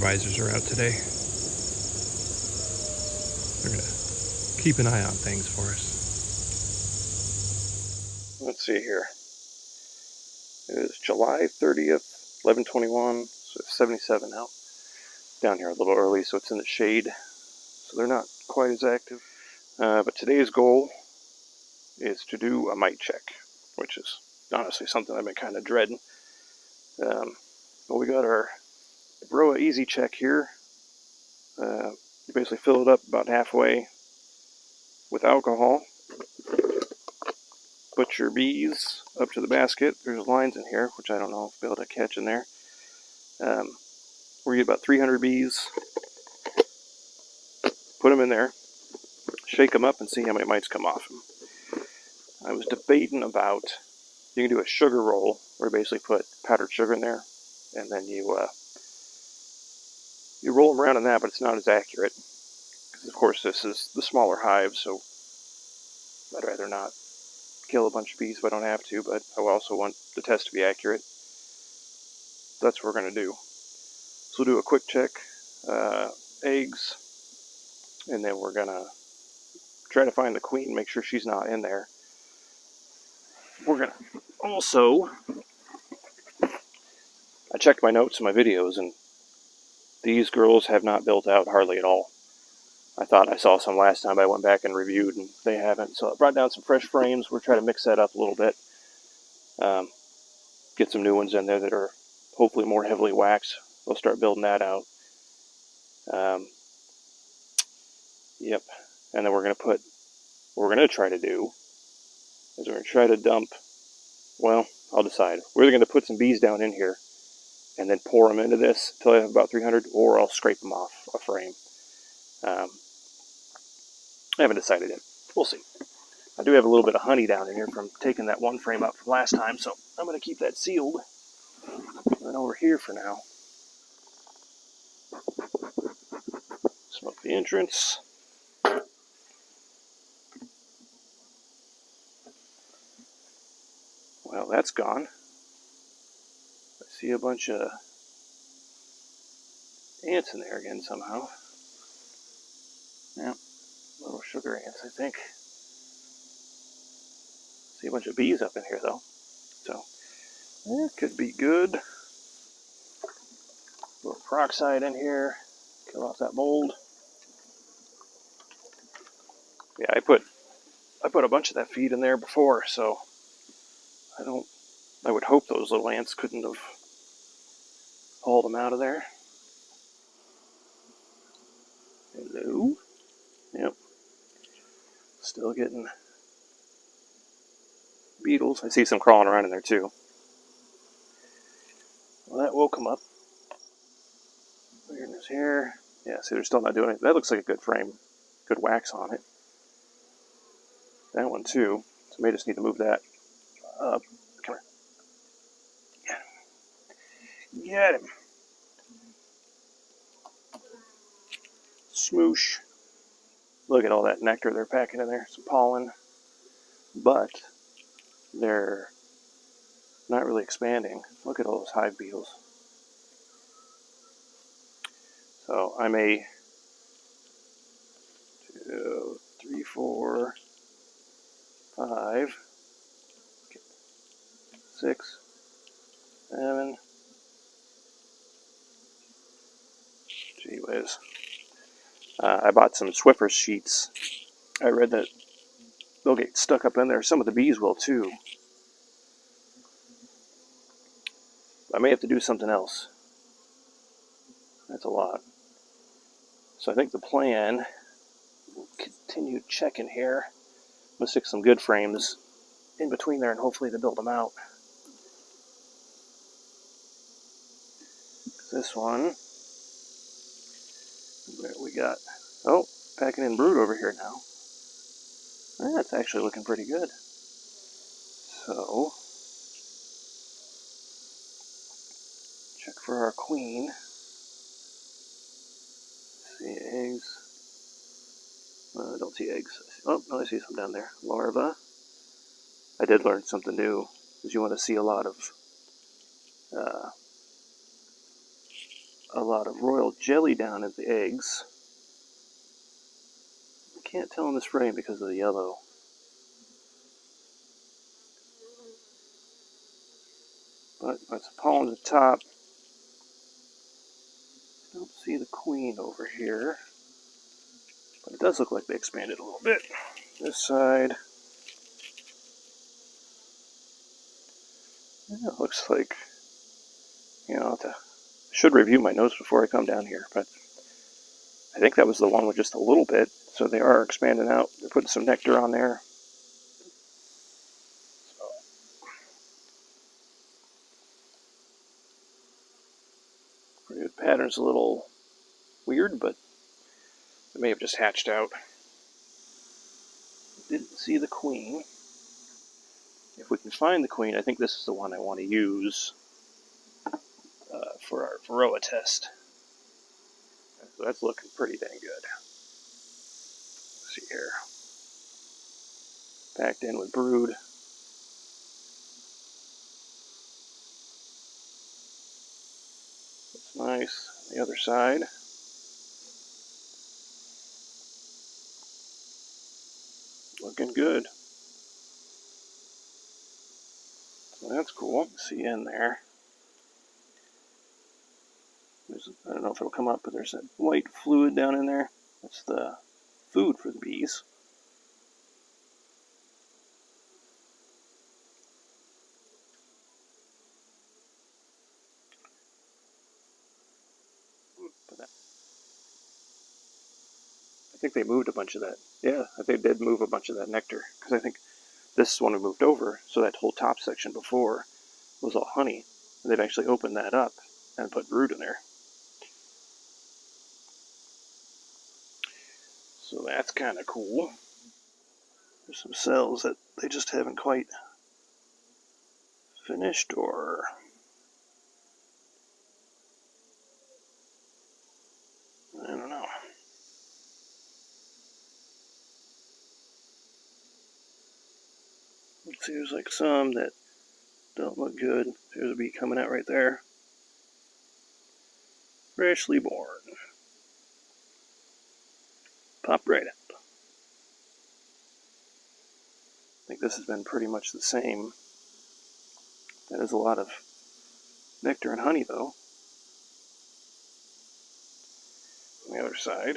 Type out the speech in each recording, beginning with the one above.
supervisors are out today. They're going to keep an eye on things for us. Let's see here. It is July 30th, 11:21, so it's 77 out. Down here a little early, so it's in the shade. So they're not quite as active. But today's goal is to do a mite check, which is honestly something I've been kind of dreading. But we got our Varroa Easy check here. You basically fill it up about halfway with alcohol. Put your bees up to the basket. There's lines in here, which I don't know if I'll be able to catch in there. We get about 300 bees. Put them in there. Shake them up and see how many mites come off them. I was debating about, you can do a sugar roll, where you basically put powdered sugar in there, and then you roll them around in that, but it's not as accurate. Because of course this is the smaller hive, so I'd rather not kill a bunch of bees if I don't have to, but I also want the test to be accurate. That's what we're going to do. So we'll do a quick check, eggs, and then we're going to try to find the queen, make sure she's not in there. We're going to also, I checked my notes and my videos, and these girls have not built out hardly at all. I thought I saw some last time, but I went back and reviewed, and they haven't. So I brought down some fresh frames. We're trying to mix that up a little bit. Get some new ones in there that are hopefully more heavily waxed. We'll start building that out. Yep. And then we're going to put, what we're going to try to do is we're going to try to dump, well, I'll decide. We're either going to put some bees down in here and then pour them into this until I have about 300, or I'll scrape them off a frame. I haven't decided yet. We'll see. I do have a little bit of honey down in here from taking that one frame up from last time, so I'm going to keep that sealed. And over here for now. Smoke the entrance. Well, that's gone. I see a bunch of ants in there again somehow. Yep, little sugar ants, I think. See a bunch of bees up in here, though. So, it could be good. A little peroxide in here. Kill off that mold. Yeah, I put a bunch of that feed in there before, so I would hope those little ants couldn't have hauled them out of there. Hello? Yep. Still getting beetles. I see some crawling around in there too. Well, that woke them up. Weirdness here. Yeah, see, they're still not doing it. That looks like a good frame. Good wax on it. That one too. So may just need to move that up. Come here. Get him. Smoosh. Look at all that nectar they're packing in there. Some pollen. But they're not really expanding. Look at all those hive beetles. So I may 2, 3, 4, 5, 6, 7. Gee whiz. I bought some swiffer sheets. I read that they'll get stuck up in there. Some of the bees will too. I may have to do something else. That's a lot. So I think the plan, we'll continue checking here. I'm going to stick some good frames in between there and hopefully to build them out. This one, there we got, oh, packing in brood over here now. That's actually looking pretty good. So, check for our queen. See eggs. I don't see eggs. Oh, no, I see some down there. Larva. I did learn something new, because you want to see a lot of a lot of royal jelly down at the eggs. I can't tell in this frame because of the yellow. But that's pollen at the top. I don't see the queen over here. But it does look like they expanded a little bit. This side. Yeah, it looks like, you know, I should review my notes before I come down here, but I think that was the one with just a little bit. So they are expanding out. They're putting some nectar on there. The pattern's a little weird, but it may have just hatched out. Didn't see the queen. If we can find the queen, I think this is the one I want to use for our Varroa test. So that's looking pretty dang good. Let's see here. Packed in with brood. That's nice. The other side. Looking good. So that's cool. See in there. I don't know if it'll come up, but there's that white fluid down in there. That's the food for the bees. I think they moved a bunch of that. Yeah, I think they did move a bunch of that nectar. Because I think this one moved over, so that whole top section before was all honey. And they've actually opened that up and put brood in there. So that's kind of cool. There's some cells that they just haven't quite finished, or I don't know. Let's see, there's like some that don't look good. There's a bee coming out right there. Freshly born. Popped right up. I think this has been pretty much the same. That is a lot of nectar and honey, though. On the other side.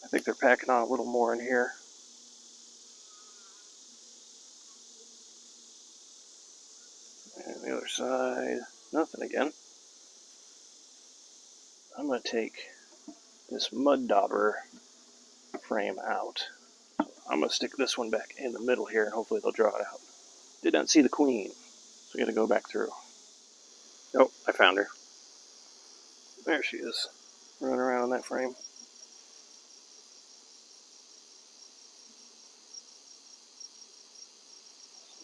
I think they're packing on a little more in here. And the other side, nothing again. I'm going to take this mud dauber frame out. So I'm going to stick this one back in the middle here, and hopefully they'll draw it out. Did not see the queen, so we got to go back through. Oh, I found her. There she is, running around on that frame.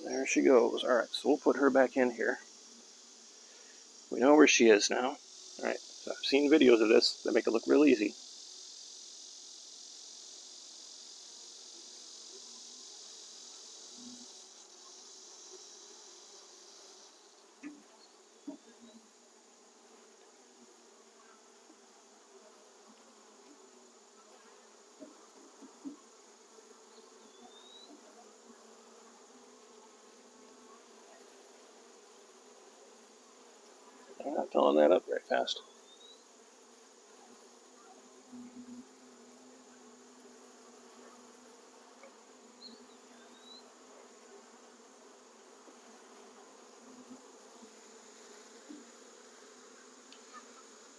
There she goes. Alright, so we'll put her back in here. We know where she is now. Alright, so I've seen videos of this that make it look real easy. I'm not filling that up very fast.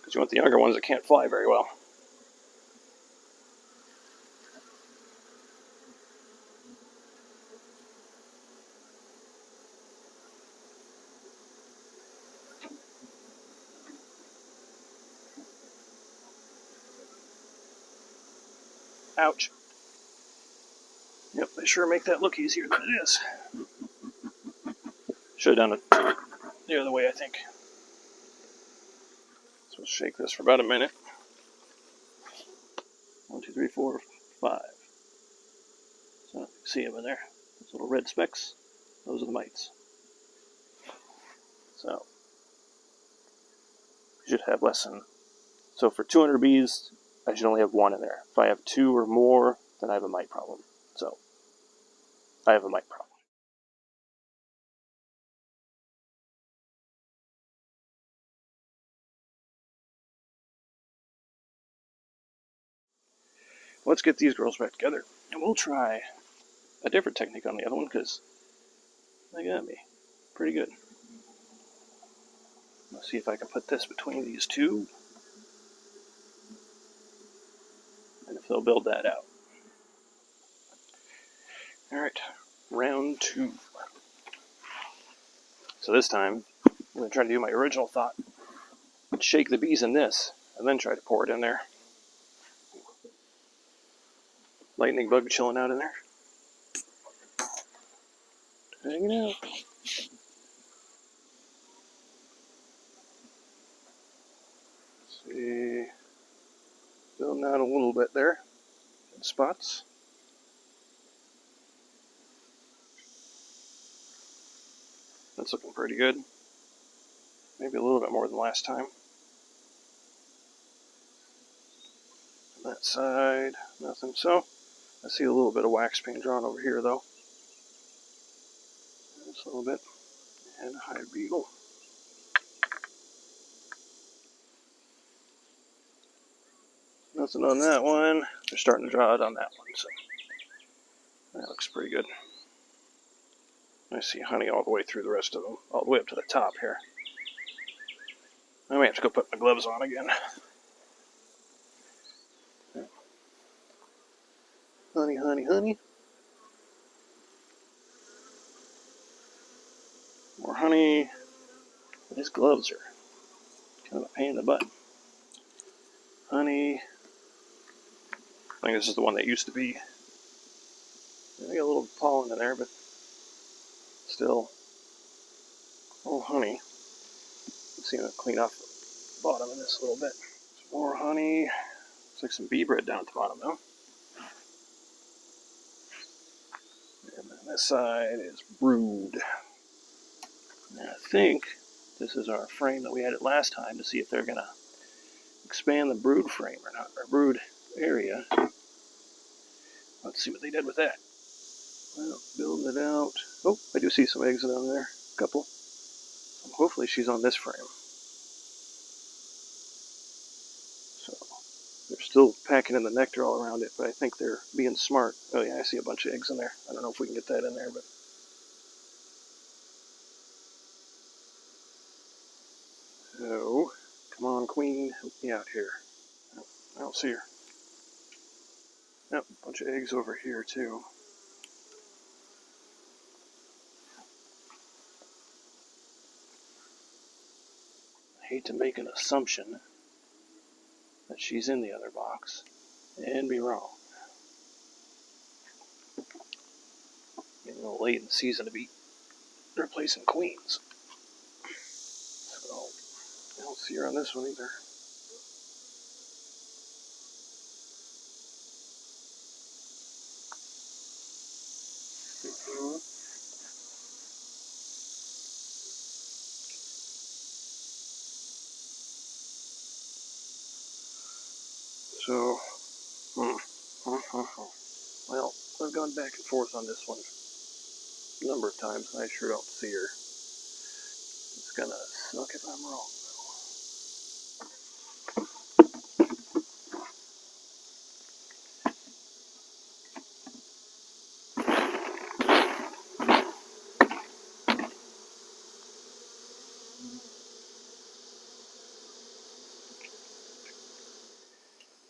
Because you want the younger ones that can't fly very well. Ouch. Yep, they sure make that look easier than it is. Should have done it the other way, I think. So we'll shake this for about a minute. 1, 2, 3, 4, 5. So you see them in there. Those little red specks. Those are the mites. So you should have less than. So for 200 bees, I should only have 1 in there. If I have 2 or more, then I have a mite problem. So I have a mite problem. Let's get these girls back together, and we'll try a different technique on the other one, because they got me pretty good. Let's see if I can put this between these two, and if they'll build that out. Alright, round 2. So this time, I'm going to try to do my original thought. Shake the bees in this, and then try to pour it in there. Lightning bug chilling out in there. Hanging out. Let's see. Building out a little bit there. In spots. That's looking pretty good. Maybe a little bit more than last time. On that side, nothing. So, I see a little bit of wax paint drawn over here, though. Just a little bit. And a hive beetle. Nothing on that one. They're starting to draw it on that one, so that looks pretty good. I see honey all the way through the rest of them, all the way up to the top here. I may have to go put my gloves on again. Honey, honey, honey. More honey. These gloves are kind of a pain in the butt. Honey. I think this is the one that used to be. I got a little pollen in there, but still. Oh, honey. Let's see if I can clean off the bottom of this a little bit. Some more honey. Looks like some bee bread down at the bottom, though. And then this side is brood. And I think this is our frame that we added last time to see if they're going to expand the brood frame or not, or brood area. Let's see what they did with that. Well, building it out. Oh, I do see some eggs down there. A couple. Hopefully she's on this frame. So, they're still packing in the nectar all around it, but I think they're being smart. Oh yeah, I see a bunch of eggs in there. I don't know if we can get that in there, but... So, come on, queen, help me out here. Oh, I don't see her. Yep, a bunch of eggs over here, too. I hate to make an assumption that she's in the other box and be wrong. Getting a little late in the season to be replacing queens. So, I don't see her on this one either. So, well, I've gone back and forth on this one a number of times, and I sure don't see her. It's gonna suck if I'm wrong, though.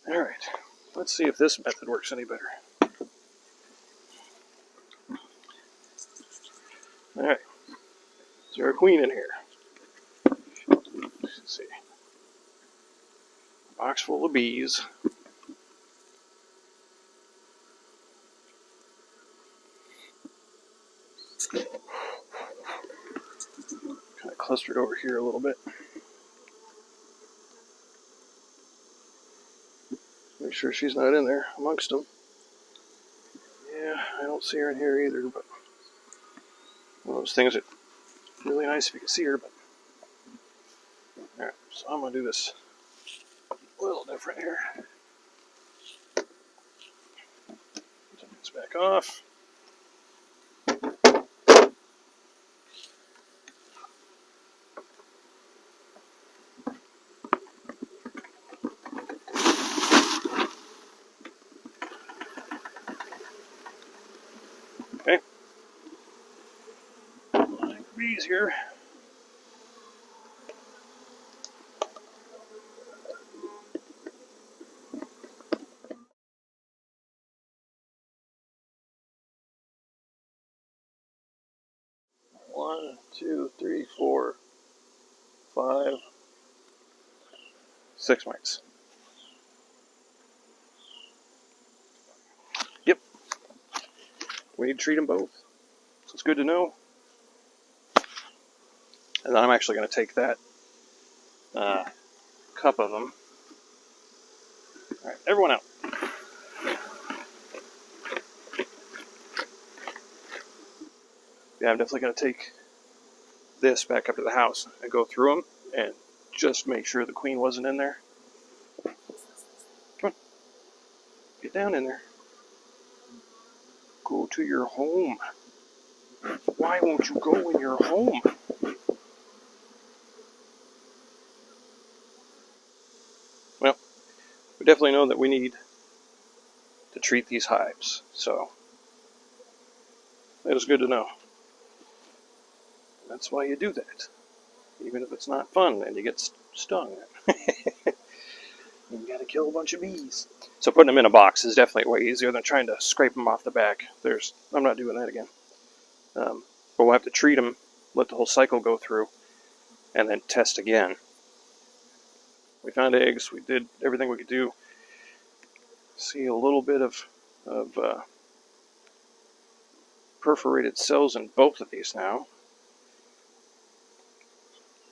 Alright, let's see if this method works any better. Alright, is there a queen in here? Let's see. Box full of bees. Kind of clustered over here a little bit. Make sure she's not in there amongst them. Yeah, I don't see her in here either, but one of those things that really nice if you can see her, but Alright, so I'm going to do this a little different here. Take this back off. Okay. Bees here. One, two, three, four, 5, 6 mites. Yep. We need to treat them both. So it's good to know. And then I'm actually going to take that cup of them. All right, everyone out. Yeah, I'm definitely going to take this back up to the house and go through them and just make sure the queen wasn't in there. Come on. Get down in there. Go to your home. Why won't you go in your home? Well, we definitely know that we need to treat these hives, so that is good to know. That's why you do that. Even if it's not fun and you get stung. You gotta kill a bunch of bees. So putting them in a box is definitely way easier than trying to scrape them off the back. I'm not doing that again. But we'll have to treat them, let the whole cycle go through, and then test again. We found eggs. We did everything we could do. See a little bit of perforated cells in both of these now.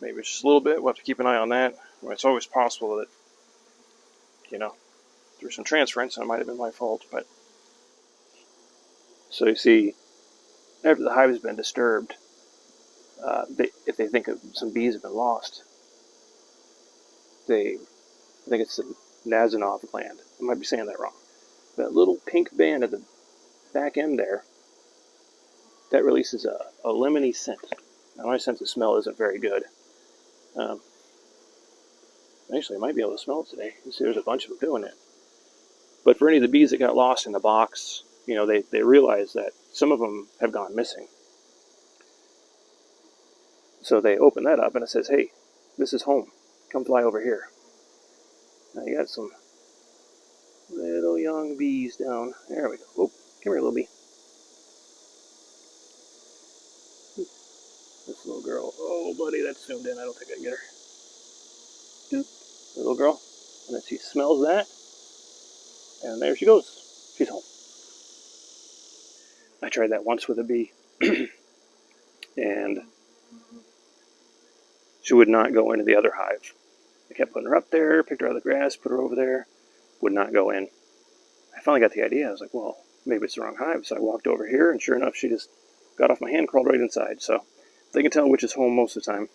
Maybe just a little bit. We'll have to keep an eye on that. Well, it's always possible that, through some transference, and it might have been my fault. But so you see, after the hive has been disturbed, if they think some bees have been lost, I think it's the Nasanov gland. I might be saying that wrong. That little pink band at the back end there, that releases a lemony scent. Now my sense of smell isn't very good. Actually, I might be able to smell it today. You see, there's a bunch of them doing it. But for any of the bees that got lost in the box, they realize that some of them have gone missing. So they open that up and it says, hey, this is home. Come fly over here. Now you got some little young bees down. There we go. Oh, come here, little bee. This little girl. Oh, buddy, that's zoomed in. I don't think I can get her. Doop. Little girl. And then she smells that. And there she goes. She's home. I tried that once with a bee. And she would not go into the other hive. I kept putting her up there, picked her out of the grass, put her over there. Would not go in. I finally got the idea. I was like, well, maybe it's the wrong hive. So I walked over here, and sure enough, she just got off my hand, crawled right inside. So they can tell which is home most of the time.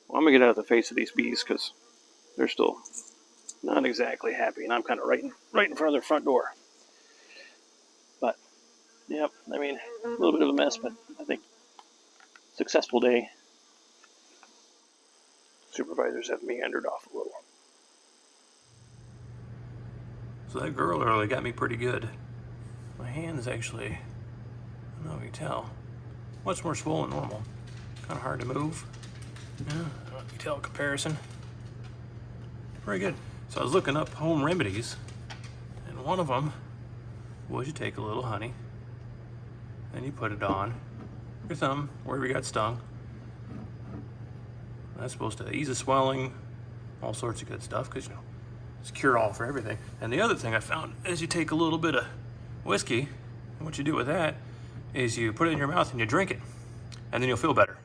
Well, I'm going to get out of the face of these bees because they're still not exactly happy, and I'm kind of right in front of their front door. But, yep, I mean, a little bit of a mess, but I think successful day. Supervisors have meandered off a little. So that girl earlier got me pretty good. My hand is actually, I don't know if you can tell, much more swollen than normal. Kind of hard to move. Yeah, I don't know if you can tell a comparison. Very good. So I was looking up home remedies, and one of them was you take a little honey, and you put it on your thumb, wherever you got stung. That's supposed to ease the swelling, all sorts of good stuff, because, it's cure-all for everything. And the other thing I found is you take a little bit of whiskey, and what you do with that is you put it in your mouth and you drink it, and then you'll feel better.